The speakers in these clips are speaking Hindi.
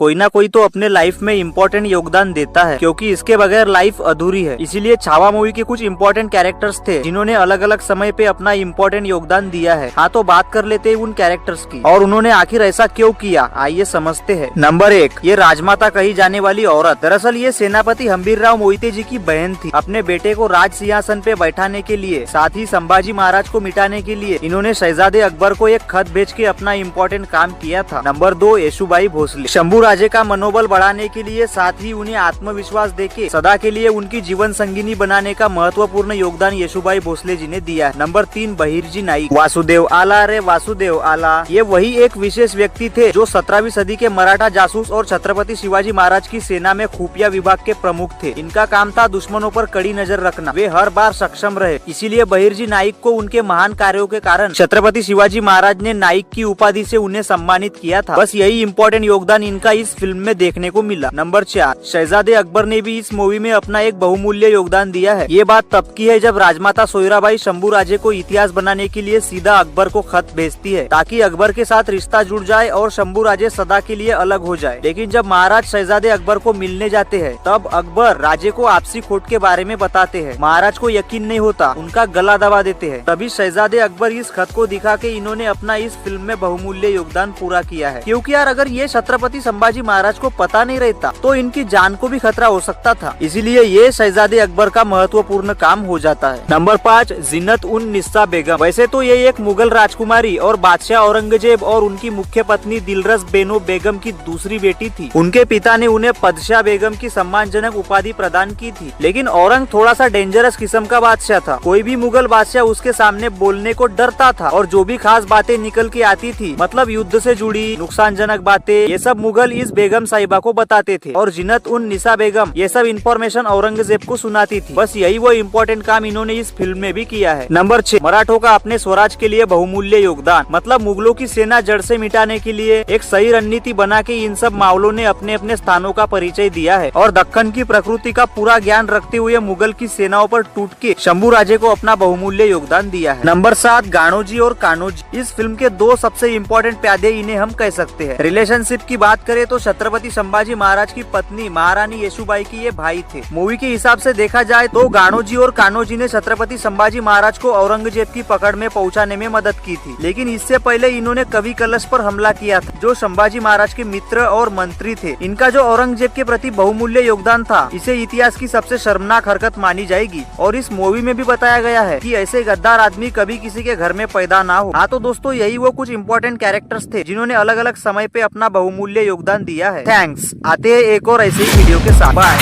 कोई ना कोई तो अपने लाइफ में इम्पोर्टेंट योगदान देता है, क्योंकि इसके बगैर लाइफ अधूरी है। इसीलिए छावा मूवी के कुछ इम्पोर्टेंट कैरेक्टर्स थे जिन्होंने अलग अलग समय पे अपना इम्पोर्टेंट योगदान दिया है। हाँ, तो बात कर लेते हैं उन कैरेक्टर्स की और उन्होंने आखिर ऐसा क्यों किया, आइए समझते हैं। नंबर 1, ये राजमाता कही जाने वाली औरत। दरअसल ये सेनापति हंबीरराव मोहिते जी की बहन थी। अपने बेटे को राज सिंहासन पे बैठाने के लिए, साथ ही संभाजी महाराज को मिटाने के लिए इन्होंने शहजादे अकबर को एक खत भेज के अपना इम्पोर्टेंट काम किया था। नंबर 2, येशुबाई भोसले। शंभू राजे का मनोबल बढ़ाने के लिए, साथ ही उन्हें आत्मविश्वास देके सदा के लिए उनकी जीवन संगिनी बनाने का महत्वपूर्ण योगदान येशुबाई भोसले जी ने दिया है। नंबर 3, बहिर्जी नाईक। वासुदेव आला रे वासुदेव आला, ये वही एक विशेष व्यक्ति थे जो 17वीं सदी के मराठा जासूस और छत्रपति शिवाजी महाराज की सेना में खुफिया विभाग के प्रमुख थे। इनका काम था दुश्मनों पर कड़ी नजर रखना। वे हर बार सक्षम रहे, इसीलिए बहिर्जी नाईक को उनके महान कार्यों के कारण छत्रपति शिवाजी महाराज ने नाईक की उपाधि से उन्हें सम्मानित किया था। बस यही इम्पोर्टेंट योगदान इनका इस फिल्म में देखने को मिला। नंबर 4, शहजादे अकबर ने भी इस मूवी में अपना एक बहुमूल्य योगदान दिया है। ये बात तब की है जब राजमाता सोयराबाई शंभू राजे को इतिहास बनाने के लिए सीधा अकबर को खत भेजती है, ताकि अकबर के साथ रिश्ता जुड़ जाए और शंभू राजे सदा के लिए अलग हो जाए। लेकिन जब महाराज शहजादे अकबर को मिलने जाते हैं, तब अकबर राजे को आपसी खोट के बारे में बताते हैं। महाराज को यकीन नहीं होता, उनका गला दबा देते हैं। तभी शहजादे अकबर इस खत को दिखा के इन्होंने अपना इस फिल्म में बहुमूल्य योगदान पूरा किया है। क्योंकि यार अगर ये छत्रपति संभाजी महाराज को पता नहीं रहता तो इनकी जान को भी खतरा हो सकता था। इसीलिए ये शहजादे अकबर का महत्वपूर्ण काम हो जाता है। नंबर 5, जीनत उन निस्सा बेगम। वैसे तो ये एक मुगल राजकुमारी और बादशाह औरंगजेब और उनकी मुख्य पत्नी दिलरस बेनो बेगम की दूसरी बेटी थी। उनके पिता ने उन्हें पदशाह बेगम की सम्मानजनक उपाधि प्रदान की थी। लेकिन औरंग थोड़ा सा डेंजरस किस्म का बादशाह था। कोई भी मुगल बादशाह उसके सामने बोलने को डरता था और जो भी खास बातें निकल के आती थी, मतलब युद्ध से जुड़ी नुकसानजनक बातें, ये सब मुगल इस बेगम साहिबा को बताते थे और जीनत उन निसा बेगम ये सब इन्फॉर्मेशन औरंगजेब को सुनाती थी। बस यही वो इम्पोर्टेंट काम इन्होंने इस फिल्म में भी किया है। नंबर 6, मराठों का अपने स्वराज के लिए बहुमूल्य योगदान। मतलब मुगलों की सेना जड़ से मिटाने के लिए एक सही रणनीति बना के इन सब मावलों ने अपने अपने स्थानों का परिचय दिया है और दक्कन की प्रकृति का पूरा ज्ञान रखते हुए मुगल की सेनाओं पर टूट के शंभू राजे को अपना बहुमूल्य योगदान दिया है। नंबर 7, गानोजी और कान्होजी। इस फिल्म के दो सबसे इम्पोर्टेंट प्यादे इन्हें हम कह सकते हैं। रिलेशनशिप की बात करें तो छत्रपति संभाजी महाराज की पत्नी महारानी येशुबाई की ये भाई थे। मूवी के हिसाब से देखा जाए तो गानोजी और कान्होजी ने छत्रपति संभाजी महाराज को औरंगजेब की पकड़ में पहुंचाने में मदद की थी। लेकिन इससे पहले इन्होंने कवि कलश पर हमला किया था, जो संभाजी महाराज के मित्र और मंत्री थे। इनका जो औरंगजेब के प्रति बहुमूल्य योगदान था, इसे इतिहास की सबसे शर्मनाक हरकत मानी जाएगी। और इस मूवी में भी बताया गया है कि ऐसे गद्दार आदमी कभी किसी के घर में पैदा ना हो। हाँ, तो दोस्तों यही वो कुछ इम्पोर्टेंट कैरेक्टर्स थे जिन्होंने अलग अलग समय पे अपना बहुमूल्य योगदान दिया है। थैंक्स। आते हैं एक और ऐसे ही वीडियो के साथ। Bye.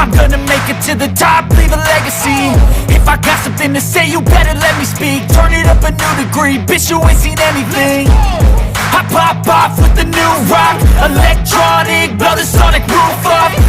I'm gonna make it to the top, leave a legacy. If I got something to say, you better let me speak. Turn it up a new degree, bitch, you ain't seen anything. I pop off with the new rock, electronic, blow the sonic roof up.